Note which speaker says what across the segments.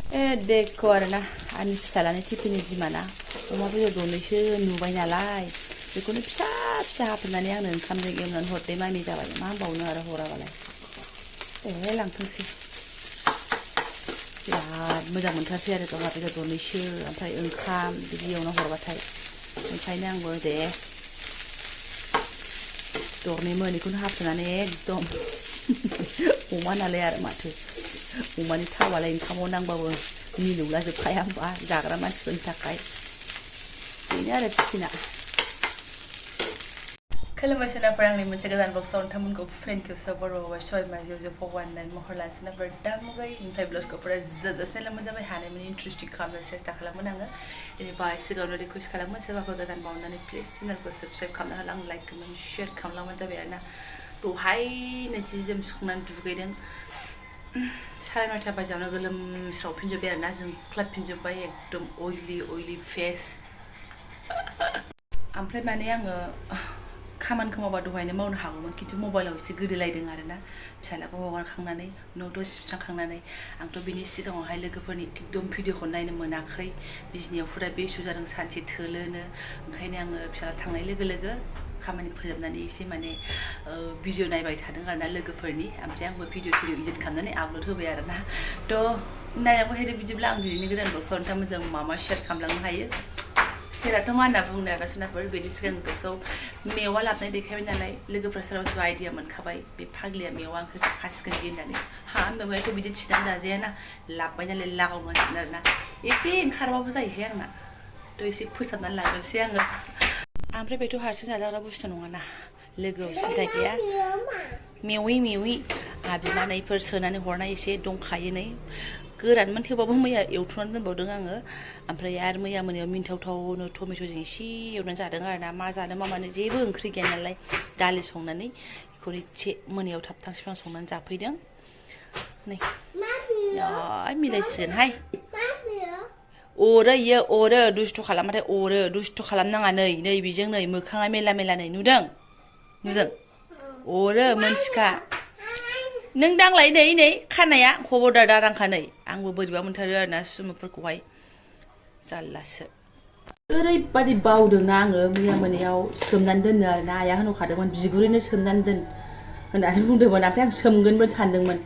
Speaker 1: देखो आरोना आंनि फिसालानि टिफिननि बिमाना अमा बेदर दनैसो नुबाय नालाय बेखौनो फिसा फिसा हाफ्लेनानै आंनो ओंखामजों एवनानै हरदे मामि जाबाय मा होनबावनो आरो हराबालाय लांथोंसै बिराद मोजां मोनथारसै आरो अमा बेदर दनैसो ओमफ्राय ओंखाम बिदि एवना हरबाथाय ओंखायनो आंबो दे दरनै मोनैखौनो हाफ्लेनानै एकदम अमा नालाय आरो माथो अमानि थावालाय ओंखामाव नांबाबो मिलौला जोबखाया होमबा जाग्रा मानसिफोरनि थाखाय बेनो आरो टिफिना खुलुमबाय सोनाफोर आंनि मोनसे गोदान ब्लगसाव नोंथांमोनखौ फेन खेबसेयाव बरायबाय सय माजियाव भगवाननाय महर लानो सोनाफोर दा मुगाय ओमफ्राय ब्लगखौ फुरा जोबजासे मोजाङै हानायमानि इन्ट्रेस्टिं खालामनो सेस्था खालामगोन आङो बेनिफ्राय सिगाङावनो रिकुवेस्ट खालामो सोरबाफोर गोदान बावनानै प्लिज चेनेलखौ साबस्क्राइब खालामना होलां लाइक कमेन्ट शेयार खालामलांबानो जाबाय आरोना दहायनो जि जोम सुखांनानै दुगैदों 9:30 बाजियावनो गोलोमस्रावफिनजोब्बाय आरोना जोंख्लाबफिनजोब्बाय एकदम अइलि फेस ओमफ्राय माने आङो खामानिखौ मावबा दहायनो मावनो हागौमोन खिन्थु मबाइलाव एसे गोदोलायदों आरोना फिसालाखौ हगारखांनानै न'थ' सिबस्रांखांनानै आंथ' बिनि सिगाङावहाय लोगोफोरनि एकदम भिडिअखौ नायनो मोनाखै बिजनियाव फुरा बेस्थ' जादों सानसे थोलोनो ओंखायनो आङो फिसाला थांनाय लोगो लोगो खामानि फोजोबनानै एसे माने भिडिअ नायबाय थादों आरोना लोगोफोरनि ओमफ्राय आंबो भिडिअ इडिट खालामनानै आपल'ड होबाय आरोना थ' नायनांगौ हायदो बिदिब्ला आं दिनैनि गोदान ब्लगसाव नोंथांमोनजों मा शेयार खालामलांनो हायो सेराथ' मा होनना बुंनो आरो सोनाफोर बेनि सिगां ब्लगसाव मेवा लाबनाय देखायबाय नालाय लोगोफ्रा सोरबा आइडिया मोनखाबाय बे फाग्लिया मेवा ओंख्रि जाखासिगोन बे होननानै हा मेवायाथ' बिदि थिनानै जाजायाना लाबबाय नालाय लागावनांसिगोन आरोना एसे ओंखारबाबो जाहैखाय आंना थ' एसे फोसाबनानै लाग्रोसै आङो ओमफ्राय बेथ' हारसिं जाजाग्रा बुस्थु नङाना लोगोआव सिन्था गैया मेवि आहा बिमानैफोर सोनानै हरनाय एसे दंखायो नै गोरानमोन थेवबाबो मैया एवथुनानै दोनबावदों आङो ओमफ्राय आरो मैया मोनायाव मिन्थावथावनो टमेट'जों एसे एवनानै जादों आरोना मा जानो मा मानो जेबो ओंख्रि गैया नालाय दालि संनानै बेखौनो एसे मोनायाव थाब फिफां संनानै जाफैदों नै मिलायसिगोनहाय अरो दुस्थ' खालामबाथाय अरो दुस्थ' खालामनाङा नै बेजों नै मोखाङा मेला नै नुदों अरो मोनथिखा नों दांलाय नै खानाया खबरदार दारांखा नै आंबो बोरैबा मोनथारो आरोना सुमुफोरखौहाय जारलासो ओरैबादि बावदोंना आङो मैया मोनायाव सोमनानै दोननो आरोना आइया होनहरखादोंमोन बिगुरैनो सोमनानै दोन होननानै बुंदोंमोन ओमफ्राय आं सोमगोनबो सानदोंमोन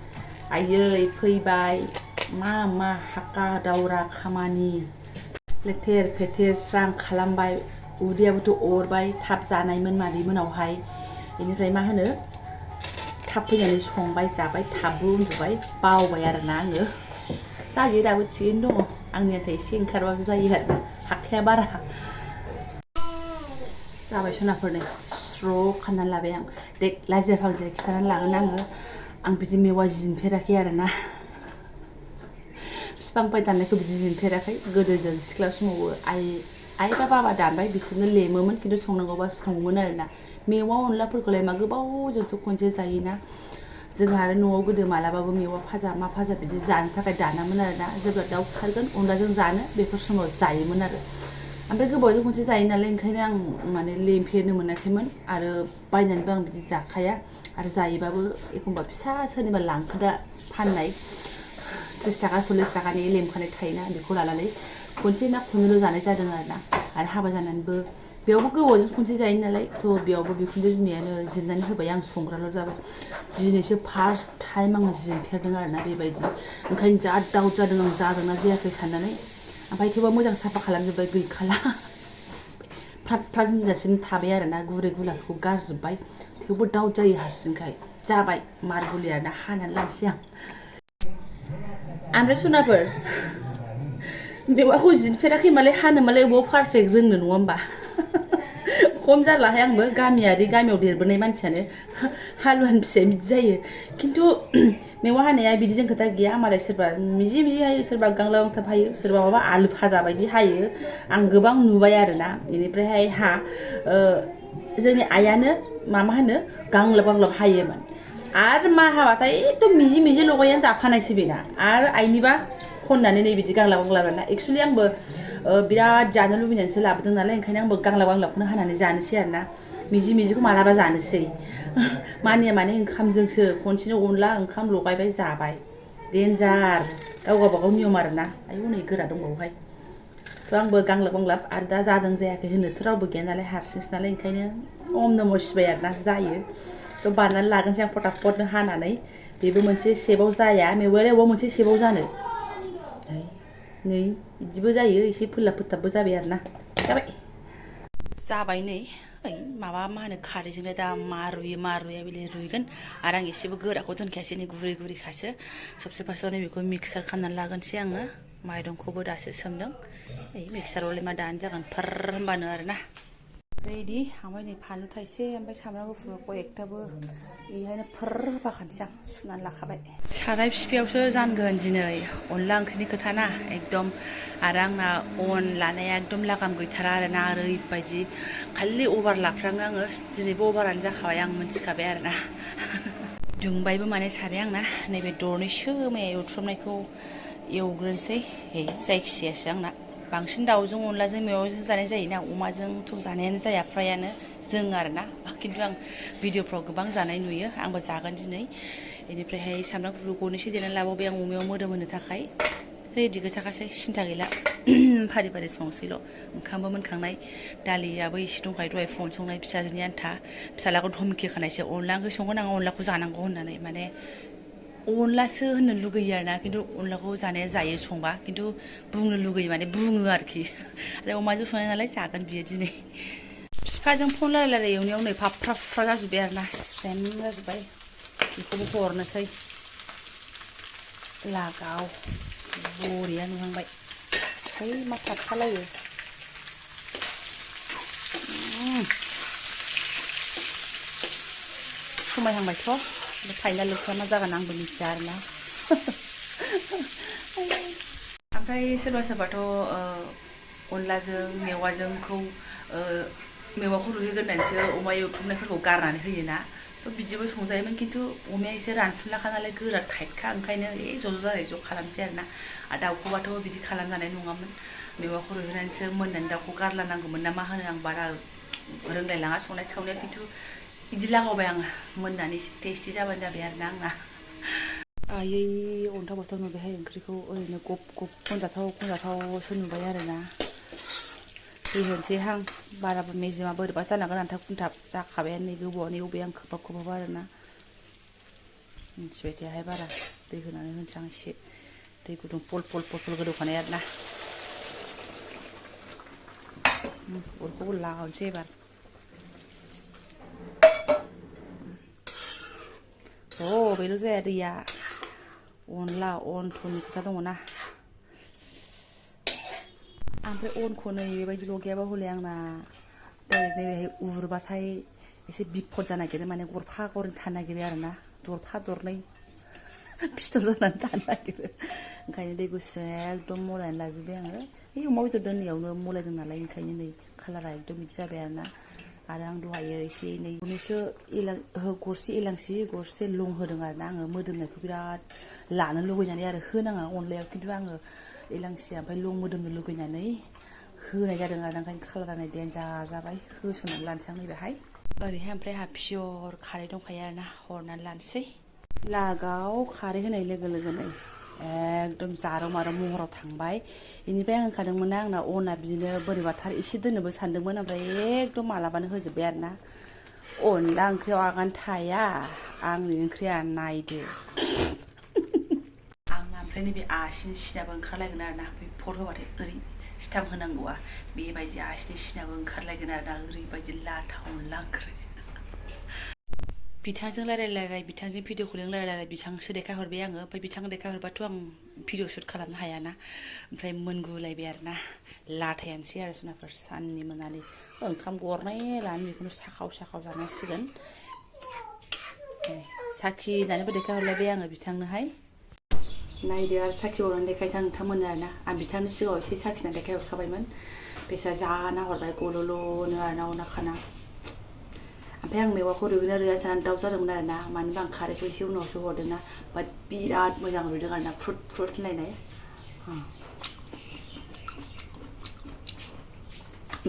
Speaker 1: आयै फैबाय मा हाका दावरा खामानि लेथेर फेथेर स्रां खालामबाय उदैयाबोथ' अरबाय थाब जानायमोन मादैमोनावहाय बेनिफ्राय मा होनो थाब फैनानै संबाय जाबाय थाबबो उन्दुबाय बावबाय आरोना आङो जायो दाबो थिगैनो दङ आंनि नाथाय एसे ओंखारबाबो जायो आरो हाखाया बारा जाबाय सनाफोरनो स्र' खानानै लाबाय आं दे लाजिया फांजिया खिथानानै लागोन आं बिदि मेवा जिनफेराखै आरोना बिफांनिफ्राय दाननायखौ बिदि जिनफेराखै गोदो जों सिख्ला समावबो आइ बा बाबा दानबाय बिसोरनो लेमोमोन खिन्थु संनांगौबा सङोमोन आरोना मेवा अनलाफोरखौलाय मा गोबावजोंसो खनसे जायोना जोंहा आरो न'आव गोदो मालाबाबो मेवा फाजा मा फाजा बिदि जानो थाखाय दानामोन आरोना जेब्ला दाउ फुथारगोन अनलाजों जानो बेफोर समाव जायोमोन आरो ओमफ्राय गोबावजों खनसे जायो नालाय ओंखायनो आं माने लेमफेरनो मोनाखैमोन आरो बायनानैबो आं बिदि जाखाया आरो जायोबाबो एखमबा फिसा सोरनिबा लांखोदा फाननाय 30 थाखा 40 थाखानि लेमखानाय थायोना बेखौ लानानै खनसे ना खननैल' जानाय जादों आरो हाबा जानानैबो बेयावबो गोबावजों खनसे जायो नालाय थ' बेयावबो बिखुनजो बिमायानो जिरनानै होबाय आं संग्राल' जाबाय दिनैसो फार्स्ट टाइम आङो जिरफेरदों आरोना बेबायदि ओंखायनो जा दाउट जादों आं जादोंना जायाखै साननानै ओमफ्राय थेवबा मोजां साफा खालामजोब्बाय गैखाला फ्राद होनजासिम थाबाय आरोना गुरै गुलाखौ गारजोब्बाय थेवबो दाउट जायो हारसिंखाय जाबाय मारबुलि आरोना हानानै लानोसै आं ओमफ्राय सनाफोर मेवाखौ जिरफेराखै मालाय हानो मालाय बबाव पारफेक्ट रोंनो नङा होमबा खम जारलाहाय आंबो गामियाव देरबोनाय मानसियानो हालुवानि फिसाया बिदि जायो खिन्थु मेवा हानाया बिदिजों खोथा गैया मालाय सोरबा मिजि हायो सोरबा गांला गांथाब हायो सोरबा माबा आलु फाजा बायदि हायो आं गोबां नुबाय आरोना बेनिफ्रायहाय जोंनि आइयानो मा होनो गांलाब हायोमोन आरो मा हाबाथाय एकदम मिजि लगायनानै जाफानायसै बेना आरो आइनिबा खननानै नै बिदि गांलाब ना एक्सुवेलि आंबो बिराद जानो लुबैनानैसो लाबोदों नालाय ओंखायनो आंबो गांलाबखौनो हानानै जानोसै आरोना मिजिखौ मालाबा जानोसै मानिया माने ओंखामजोंसो खनसेनो अनला ओंखाम लगायबाय जाबाय डेन्जार गाव गावबागाव नियम आरोना आयौ नै गोरा दंबावोहाय थ' आंबो गांलाब गांलाब आरो दा जादों जायाखै होनोथ' रावबो गैया नालाय हारसिंसो नालाय ओंखायनो अम नम' शिबाय आरोना जायो थ' बानायनानै लागोनसै आं फटाफटनो हानानै बेबो मोनसे सेबाव जाया मेवायालाय अबाव मोनसे सेबाव जानो नै बिदिबो जायो एसे फोरलाब फोथाबबो जाबाय आरोना जाबाय नै ओइ माबा मा होनो खारैजोंलाय दा मा रुया बेलाय रुइगोन आरो आं एसेबो गोराखौ दोनखायासै नै गुरै गुरैखासो सबसे फार्स्टआव बेखौ मिक्सार खालामनानै लागोनसै आङो माइरंखौबो दासो सोमदों ओइ मिक्सारावलाय मा दानो जागोन फोर होनबानो आरोना रेडि ओमफ्राय नै फानलु थाइसे ओमफ्राय सामब्राम गुफुर कयेकथाबो बेहायनो फोर होफाखानोसै आं सुनानै लाखाबाय साराय फिफायावसो जानगोन दिनै अनला ओंख्रिनि खोथा ना एकदम आरो आंना अन लानाया एकदम लागाम गैथारा आरोना ओरैबायदि खालि अभार लाफ्राङो आङो दिनैबो अभारानो जाखाबाय आं मिथिखाबाय आरोना दुंबायबो माने साराया आंना नैबे दरनैसो मैया एवथ्रमनायखौ एवग्रोनोसै जायखिजायासो आंना बांसिन दाउजों अनलाजों मेवाजों जानाय जायोना अमाजोंथ' जानायानो जाया फ्रायानो जों आरोना खिन्थु आं भिडिअफ्राव गोबां जानाय नुयो आंबो जागोन दिनै बेनिफ्रायहाय सामब्राम गुफुर गरनैसो देनानै लाबावबाय आं अमायाव मोदोम होनो थाखाय रेडि गोजाखासै सिन्था गैला फारि फारि संसैल' ओंखामबो मोनखांनाय दालियाबो एसे दंखायो दहाय फुङावनो संनाय फिसाजोनि आन्था फिसालाखौ धमखिखानायसो अनला ओंख्रि संगोन आं अनलाखौ जानांगौ होननानै माने अनलासो होननो लुगैयो आरोना खिन्थु अनलाखौ जानाया जायो संबा खिन्थु बुंनो लुगैयो माने बुङो आरोखि आरो अमाजों संनाय नालाय जागोन बियो दिनै बिफाजों फन रायलाय एवनायाव नै फाफ्रा फुफ्रा जाजोब्बाय आरोना स्रेम जाजोब्बाय बेखौबो हरनोसै लागाव बरिया नुहांबाय है मा थाबथालायो समायहांबायथ' फाइनाल लुकआ मा जागोन आंबो मिथिया आरोना ओमफ्राय सोरबा सोरबाथ' अनलाजों मेवाजोंखौ मेवाखौ रुइहोग्रोनानैसो अमा एवथ्रमनायफोरखौ गारनानै होयोना थ' बिदिबो संजायोमोन खिन्थु अमाया एसे रानफुनलाखा नालाय गोरा टाइटखा ओंखायनो ज' जानाय ज' खालामसै आरोना आरो दाउखौबाथ' बिदि खालामजानाय नङामोन मेवाखौ रुइहोनानैसो मोननानै दाउखौ गारलानांगौमोन ना मा होनो आं बारा रोंलायलाङा संनाय खावनाया खिन्थु बिदि लागावबाय आङो मोननानै एसे टेस्टि जाबानो जाबाय आरोना आंना आयै अन्थाव बाथाव नुबायहाय ओंख्रिखौ ओरैनो गब गब खनजाथावसो नुबाय आरोना दै होनोसैहां बाराबो मेजेमा बोरैबा जालांगोन आन्थाब खुन्थाब जाखाबायानो नै गोबावआनो एवबाय आं खोबहाब खोबहाब आरोना मिथिबाय थायाहाय बारा दै होनानै होनोसै आं एसे दै गुदुं पल गोदौखानाय आरोना अरखौबो लागावनोसै एबार बेल' जाया दैया अनला अनथ'नि खोथा दङ ना ओमफ्राय अनखौ नै बेबायदि लगायाबा हले आंना डाइरेक्ट नैबेहाय उरबाथाय एसे बिफद जानो नागिरो माने गरफा गरनै थानो नागिरो आरोना दरफा दरनै फिथर जानानै थानो नागिरो ओंखायनो दै गुसुजों एकदम मलायनानै लाजोब्बाय आङो बे अमा बेदर दोननायावनो मलायदों नालाय ओंखायनो नै कालारा एकदम बिदि जाबाय आरोना आरो आं दहायो एसे एनै गरनैसो गरसे एलांसि गरसे लं होदों आरोना आङो मोदोमनायखौ बिराद लानो लुबैनानै आरो होनाङा अनलायाव खिन्थु आङो एलांसि ओमफ्राय लं मोदोमनो लुगैनानै होनाय जादों आरो ओंखायनो कालारा नै डेन्जार जाबाय होसननानै लानोसै आं नैबेहाय ओरैहाय ओमफ्राय आंहा पियर खारै दंखायो आरोना हरनानै लानोसै लागाव खारै होनाय लोगो लोगोनो एकदम जारौ मारौ महराव थांबाय बेनिफ्राय आं होनखादोंमोन आंना अना बिदिनो बोरैबाथार एसे दोननोबो सानदोंमोन ओमफ्राय एकदम मालाबानो होजोब्बाय आरोना अनला ओंख्रियाव आगान थाया आंनि ओंख्रिया नायदो आंना ओमफ्राय नैबे आसिनि सिनाबो ओंखारलायगोन आरोना बे फट होबाथाय ओरै सिथाम होनांगौआ बेबायदि आसिनि सिनाबो ओंखारलायगोन आरोना ओरैबायदि लाथा अनला ओंख्रि बिथांजों रायलाय बिथांजों भिडिअखौ रायलाय बिथांसो देखायहरबाय आङो ओमफ्राय बिथां देखायहरबाथ' आं भिडिअ शुट खालामनो हायाना ओमफ्राय मोनगुलायबाय आरोना लाथायानोसै आरो सोनाफोर साननि मोनानि ओंखाम गरनै लानानै बेखौनो साखाव जानांसिगोन साखि होननानैबो देखायहरलायबाय आङो बिथांनोहाय नायदो आरो साखि बावनानै देखायसै आं नोंथांमोननो आरोना आं बिथांनि सिगाङाव एसे साखिनानै देखायहरखाबायमोन बेसा जाना हरबाय गल'ल'नो आरोना अना खाना ओमफ्राय आं मेवाखौ रुइगोना रुइया सानानै दाउट जादोंमोन आरोना मानोबा आं खारैखौ एसे उनावसो हरदोंना बाट बिराद मोजां रुइदों आरोना फ्रुट होनलायनाय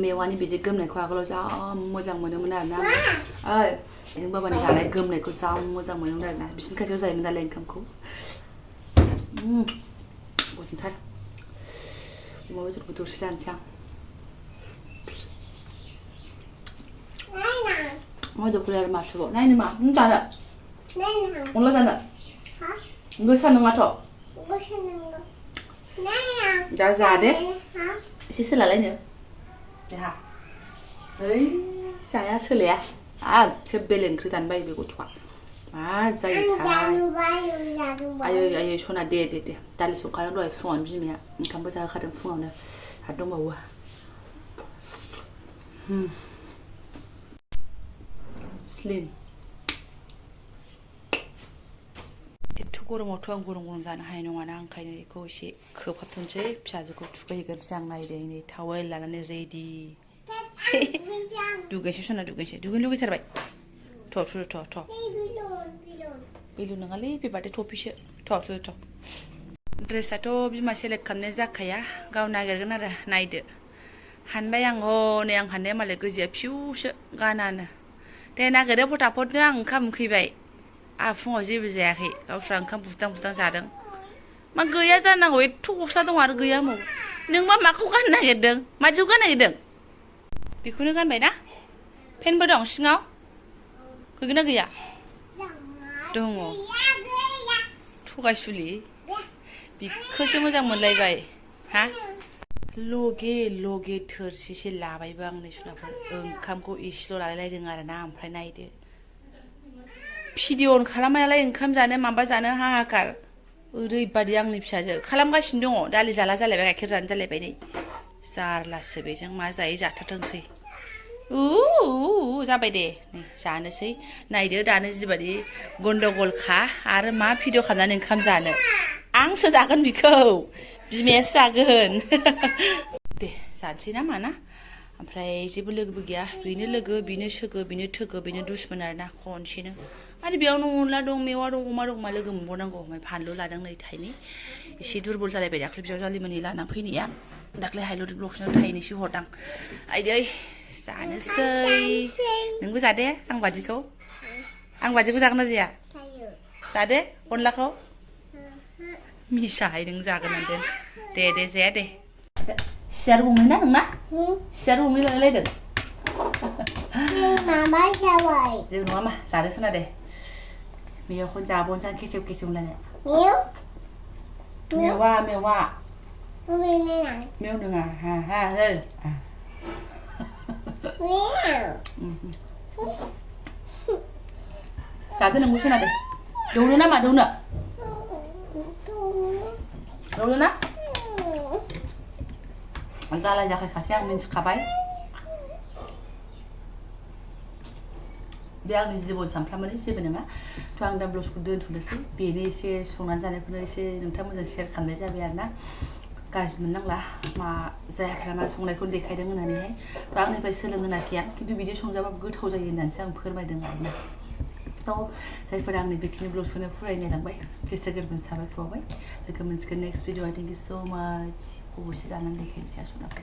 Speaker 1: मेवानि बिदि गोमनायखौ आगोलाव जा मोजां मोनोमोन आरोना आङो जों बाबानि जानाय गोमनायखौ जा मोजां मोनोमोन आरोना बिसिनि खाथियाव जायोमोन नालाय ओंखामखौ 고진탈. 뭐 저렇게 도시지 않지? 뭐도 그래 마시고. 나이는 마. 잘해. 올라가나? 이거 사는 거 같아. Đã già đấy. Xí xí là lấy nữa. Đấy hả? Đấy, xài á sơ lẻ. Sơ bê lên cứ dàn bay về của thoại. Dày thái. Ayo shona de. Tali so kaya đòi phun gì mẹ. Cảm bây giờ khá đừng phun nữa. Hạt đông màu. Slim. 고롱 어투한 고롱고롱 자는 하이농아 나 한카이네 그것이 그 버튼제 피아주고 두개 이건 장 나이데니 타월 라나네 레디 두개 쇼나 두개 살아 봐. 더. 빌론 나갈리 비바데 토피시 더. 드레사토 비마 셀렉함네 자카야 가우 나게르나 나이드 한바양 어네 양 한네 말레 그지야 피우셔 가나나 데 나게르 포타포트 양 감퀴바이 फुङाव जेबो जायाखै गावस्रा ओंखाम बुथां जादों मा गैया जानांगौ एथ' गस्ला दं आरो गैया माव नोंबा माखौ गाननो नागिरदों मादिखौ गाननो नागिरदों बेखौनो गानबाय ना पेनबो दं सिङाव गैगोन ना गैया दङ थगायसुलि बिखौसो मोजां मोनलायबाय हा लगे थोरसिसे लाबायबो आंनि सुनाफोर ओंखामखौ इसेल' लालायलायदों आरो ना ओमफ्राय नायदो भिडिअ अन खालामनायालाय ओंखाम जानो माबा जानो हाहाकार ओरैबादि आंनि फिसाजो खालामगासिनो दङ दालि जाला जालायबाय गाइखेर जानो जालायबाय नै जारलासो बेजों मा जायो जाथारथोंसै जाबाय दे नै जानोसै नायदो दानो जिबादि गन्डगलखा आरो मा भिडिअ खालामनानै ओंखाम जानो आंसो जागोन बिखौ बिमायासो जागोन दे जानोसै ना माना ओमफ्राय जेबो लोगोबो गैया बेनो लोगो बेनो सोगो बेनो थोगो बेनो दुसमन आरोना खनसेनो आरो बेयावनो अनला दं मेवा दं अमा दं मा लोगो मोनबावनांगौ ओमफ्राय फानलु लादों नै थाइनै एसे दुरबल जालायबाय दाख्लै बिजावजालिमोननि लानानै फैनाया दाख्लै हाइलुद ब्लक्सनो थाइनैसो हरदां आइदै जानोसै नोंबो जादे आं बादिखौ जागोन ना जाया जादे अनलाखौ मिसाहाय नों जागोन होनदों दे जाया दे सियार गंनै ना नोंना सियार गंनै लालायलायदों जेबो नङा मा जानो सोना दे मेवाखौ जाबावनोसै आं केसेव होनलायनो मेवा मेव नङा हा जादो नोंबो सोना दे दौनो ना मा दौनो ना जालाय जाखायखासै आं मिन्थिखाबाय बे आंनि जिबन सानफ्रामबोनि जेबो नङा थ' आं दा ब्लगखौ दोनथ'नोसै बेनो एसे संनानै जानायखौनो एसे नोंथांमोनजों शेयार खालामनाय जाबाय आरोना गाज्रि मोननांला मा जायाफ्रा मा संनायखौ देखायदों होननानैहाय थ' आंनिफ्राय सोलोंहोनाखै आं खिन्थु बिदि संजाबाबो गोथाव जायो होननानैसो आं फोरमायदों आरोना थ' जायफोरा आंनि बेखिनि ब्लगखौनो फरायनो लांबाय गोसो गोरबोनि साबायखर बावबाय लोगो मोनसिगोन नेक्स्ट भिडिअ थेंक इउ स' माच खब'से जानानै देखायनोसै आसनाखौ